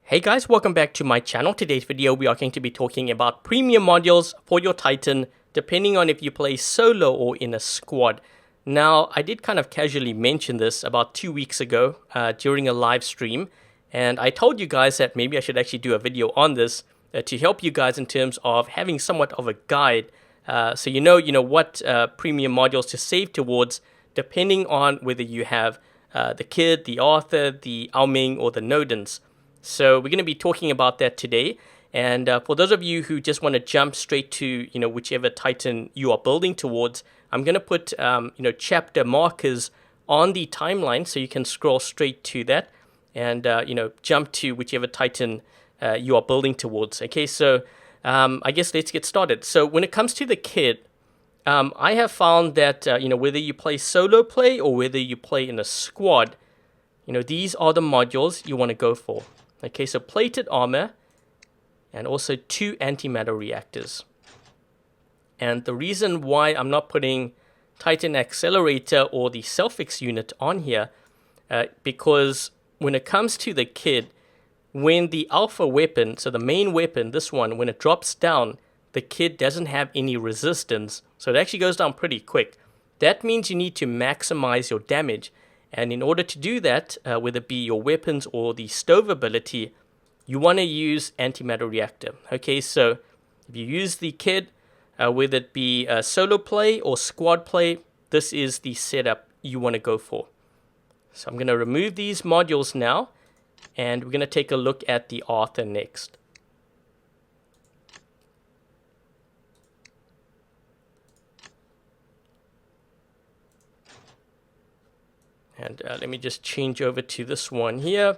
Hey guys, welcome back to my channel. Today's video we are going to be talking about premium modules for your Titan depending on if you play solo or in a squad. Now, I did kind of casually mention this about 2 weeks ago during a live stream, and I told you guys that maybe I should actually do a video on this to help you guys in terms of having somewhat of a guide so you know what premium modules to save towards depending on whether you have the Kid, the Arthur, the Ming, or the Nodens. So we're going to be talking about that today, and for those of you who just want to jump straight to whichever Titan you are building towards, I'm going to put chapter markers on the timeline so you can scroll straight to that and jump to whichever Titan you are building towards. Okay, so I guess let's get started. So when it comes to the Kid, I have found that whether you play solo play or whether you play in a squad, these are the modules you want to go for. Okay, so plated armor and also 2 antimatter reactors. And the reason why I'm not putting Titan accelerator or the Selfix unit on here, because when it comes to the Kid, when the alpha weapon, so the main weapon, this one, when it drops down, the Kid doesn't have any resistance, so it actually goes down pretty quick. That means you need to maximize your damage. And in order to do that, whether it be your weapons or the stove ability, you want to use antimatter reactor. Okay, so if you use the Kid, whether it be solo play or squad play, this is the setup you want to go for. So I'm going to remove these modules now, and we're going to take a look at the Arthur next. And let me just change over to this one here,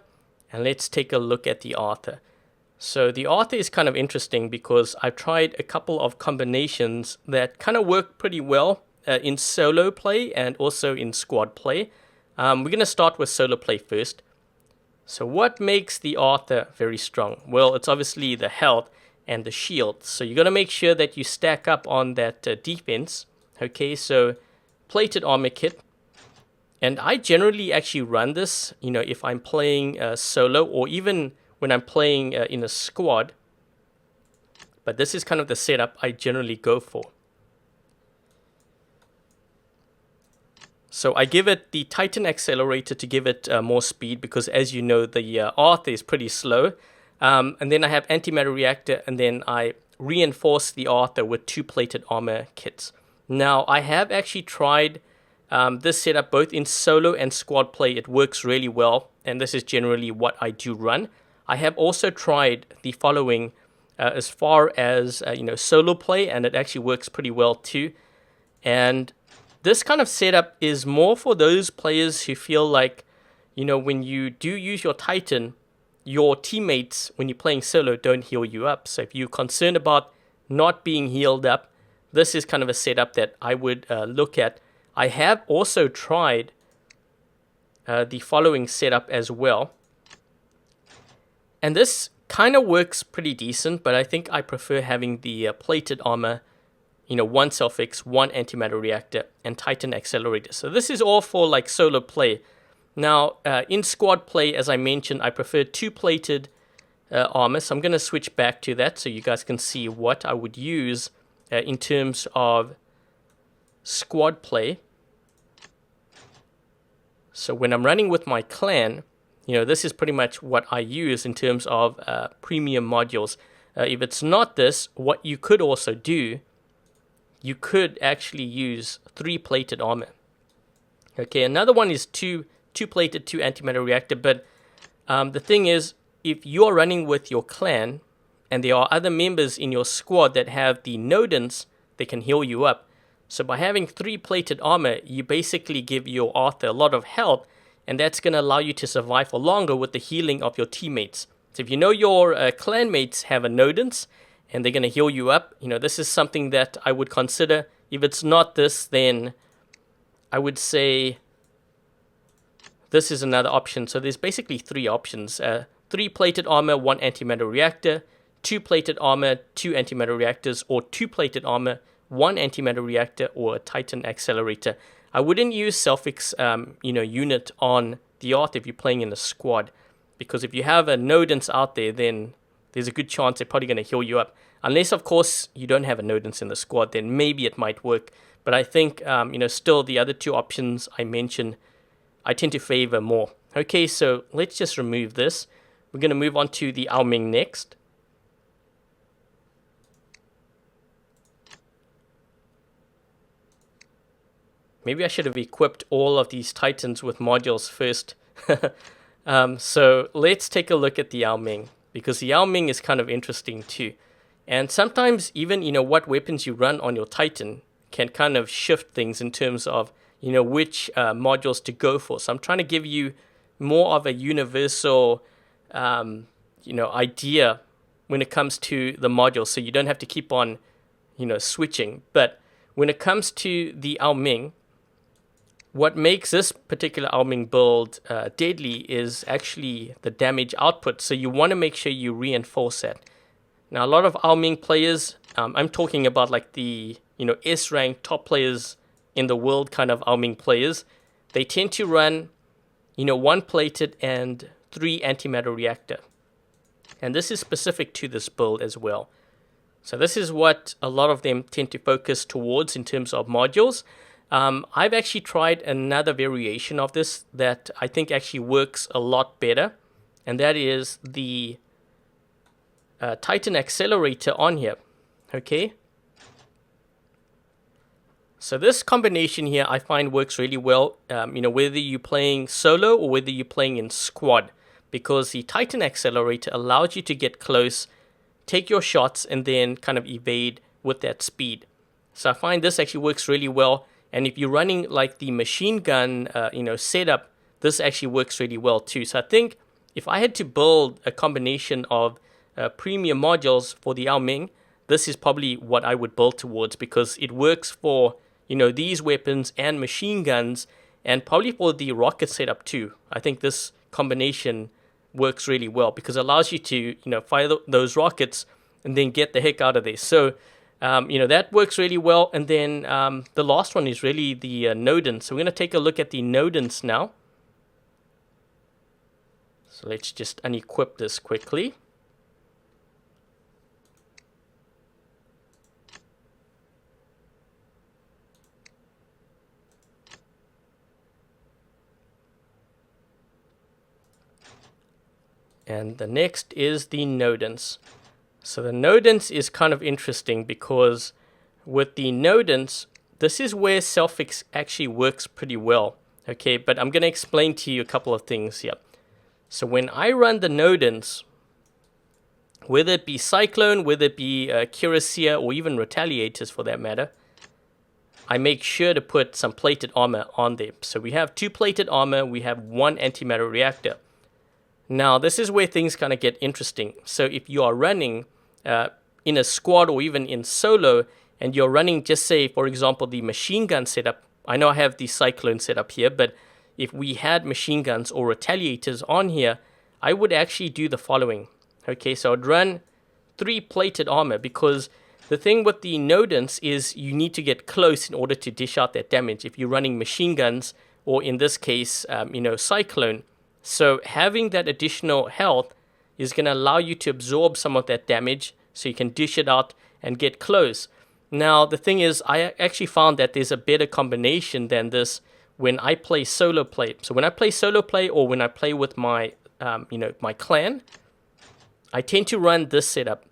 and let's take a look at the Arthur. So the Arthur is kind of interesting because I've tried a couple of combinations that kind of work pretty well in solo play and also in squad play. We're going to start with solo play first. So what makes the Arthur very strong? Well, it's obviously the health and the shield. So you're going to make sure that you stack up on that defense. Okay, so plated armor kit. And I generally actually run this, if I'm playing solo or even when I'm playing in a squad. But this is kind of the setup I generally go for. So I give it the Titan accelerator to give it more speed because, as you know, the Arthur is pretty slow. And then I have antimatter reactor, and then I reinforce the Arthur with 2 plated armor kits. Now, I have actually tried this setup both in solo and squad play. It works really well, and this is generally what I do run. I have also tried the following as far as solo play, and it actually works pretty well too. And this kind of setup is more for those players who feel like when you do use your Titan, your teammates when you're playing solo don't heal you up. So if you're concerned about not being healed up, this is kind of a setup that I would look at. I have also tried the following setup as well. And this kind of works pretty decent, but I think I prefer having the plated armor, 1 Selfix, 1 antimatter reactor, and Titan accelerator. So this is all for like solo play. Now, in squad play, as I mentioned, I prefer 2 plated armor. So I'm going to switch back to that so you guys can see what I would use in terms of squad play. So when I'm running with my clan, this is pretty much what I use in terms of premium modules. If it's not this, what you could also do, you could actually use 3 plated armor. Okay, another one is 2 plated, 2 antimatter reactor. But the thing is, if you're running with your clan and there are other members in your squad that have the Nodens, they can heal you up. So by having 3 plated armor, you basically give your Arthur a lot of health, and that's going to allow you to survive for longer with the healing of your teammates. So if your clanmates have a Nodens, and they're going to heal you up, this is something that I would consider. If it's not this, then I would say this is another option. So there's basically 3 options. 3 plated armor, 1 antimatter reactor, 2 plated armor, 2 antimatter reactors, or 2 plated armor, 1 antimatter reactor, or a Titan accelerator. I wouldn't use Selfix unit on the Arthur if you're playing in a squad, because if you have a Nodens out there, then there's a good chance they're probably going to heal you up. Unless, of course, you don't have a Nodens in the squad, then maybe it might work. But I think, still the other two options I mentioned, I tend to favor more. Okay, so let's just remove this. We're going to move on to the Ao Ming next. Maybe I should have equipped all of these Titans with modules first. So let's take a look at the Ao Ming, because the Ao Ming is kind of interesting too. And sometimes even, what weapons you run on your Titan can kind of shift things in terms of, which modules to go for. So I'm trying to give you more of a universal, idea when it comes to the modules, so you don't have to keep on, switching. But when it comes to the Ao Ming, what makes this particular Ao Ming build deadly is actually the damage output. So you want to make sure you reinforce that. Now, a lot of Ao Ming players, I'm talking about like the S rank top players in the world kind of Ao Ming players, they tend to run 1 plated and 3 antimatter reactor. And this is specific to this build as well. So this is what a lot of them tend to focus towards in terms of modules. I've actually tried another variation of this that I think actually works a lot better, and that is the Titan accelerator on here. Okay, so this combination here I find works really well, whether you're playing solo or whether you're playing in squad, because the Titan accelerator allows you to get close, take your shots, and then kind of evade with that speed. So I find this actually works really well. And if you're running like the machine gun, setup, this actually works really well too. So I think if I had to build a combination of premium modules for the Ao Ming, this is probably what I would build towards, because it works for, these weapons and machine guns, and probably for the rocket setup too. I think this combination works really well because it allows you to, fire those rockets and then get the heck out of there. So that works really well. And then the last one is really the Nodens. So we're going to take a look at the Nodens now. So let's just unequip this quickly. And the next is the Nodens. So the Nodens is kind of interesting because with the Nodens, this is where Selfix actually works pretty well. Okay, but I'm going to explain to you a couple of things here. So when I run the Nodens, whether it be Cyclone, whether it be Cuirassier, or even Retaliators for that matter, I make sure to put some plated armor on there. So we have 2 plated armor, we have 1 antimatter reactor. Now, this is where things kind of get interesting. So if you are running in a squad or even in solo, and you're running, just say, for example, the machine gun setup. I know I have the Cyclone setup here, but if we had machine guns or Retaliators on here, I would actually do the following. Okay, so I'd run 3 plated armor, because the thing with the Nodens is you need to get close in order to dish out that damage if you're running machine guns, or in this case, Cyclone. So having that additional health is going to allow you to absorb some of that damage so you can dish it out and get close. Now, the thing is, I actually found that there's a better combination than this when I play solo play. So when I play solo play, or when I play with my, my clan, I tend to run this setup.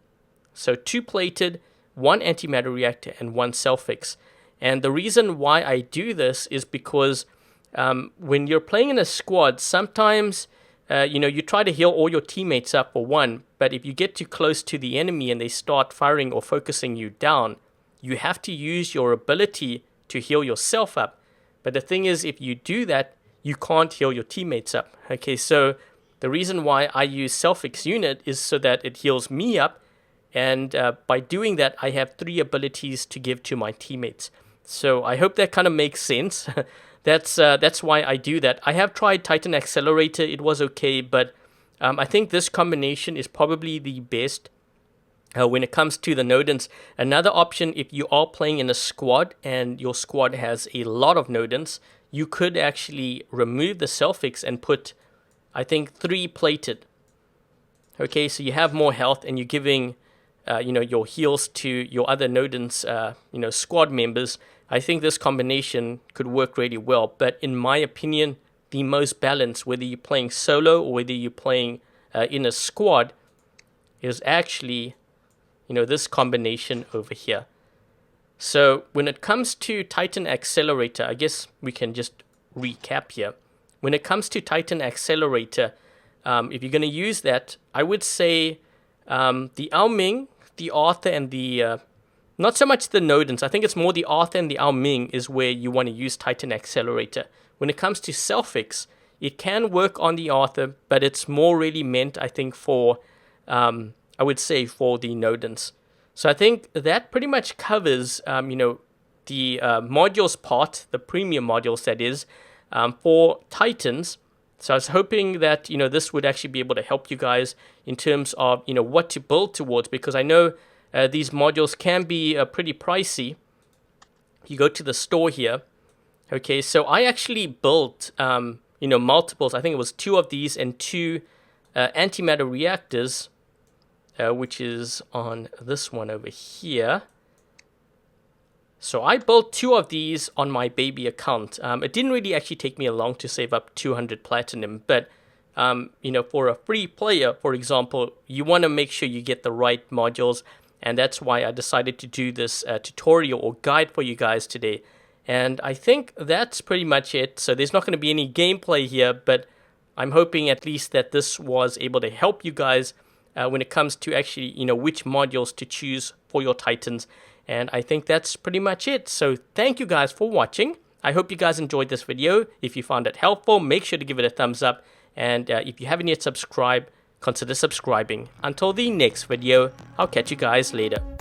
So 2 plated, 1 antimatter reactor, and 1 Selfix. And the reason why I do this is because when you're playing in a squad, sometimes, you try to heal all your teammates up for one, but if you get too close to the enemy and they start firing or focusing you down, you have to use your ability to heal yourself up. But the thing is, if you do that, you can't heal your teammates up. Okay, so the reason why I use Selfix unit is so that it heals me up, and by doing that, I have 3 abilities to give to my teammates. So I hope that kind of makes sense. That's why I do that. I have tried Titan Accelerator. It was okay, but I think this combination is probably the best when it comes to the Nodens. Another option, if you are playing in a squad and your squad has a lot of Nodens, you could actually remove the Selfix and put, I think 3 plated. Okay, so you have more health and you're giving, your heals to your other Nodens, squad members. I think this combination could work really well. But in my opinion, the most balanced, whether you're playing solo or whether you're playing in a squad, is actually, this combination over here. So when it comes to Titan Accelerator, I guess we can just recap here. When it comes to Titan Accelerator, if you're going to use that, I would say the Ming, the Arthur, and the... not so much the Nodens. I think it's more the Arthur and the Ming is where you want to use Titan Accelerator. When it comes to Selfix, it can work on the Arthur, but it's more really meant, I think, for, I would say, for the Nodens. So I think that pretty much covers, the modules part, the premium modules, that is, for Titans. So I was hoping that, this would actually be able to help you guys in terms of, what to build towards, because I know these modules can be pretty pricey. You go to the store here. Okay, so I actually built, multiples. I think it was 2 of these and 2 antimatter reactors, which is on this one over here. So I built 2 of these on my baby account. It didn't really actually take me long to save up 200 platinum, but for a free player, for example, you want to make sure you get the right modules, and that's why I decided to do this tutorial or guide for you guys today. And I think that's pretty much it. So there's not going to be any gameplay here, but I'm hoping at least that this was able to help you guys when it comes to actually, which modules to choose for your Titans. And I think that's pretty much it. So thank you guys for watching. I hope you guys enjoyed this video. If you found it helpful, make sure to give it a thumbs up. And if you haven't yet subscribed, consider subscribing. Until the next video, I'll catch you guys later.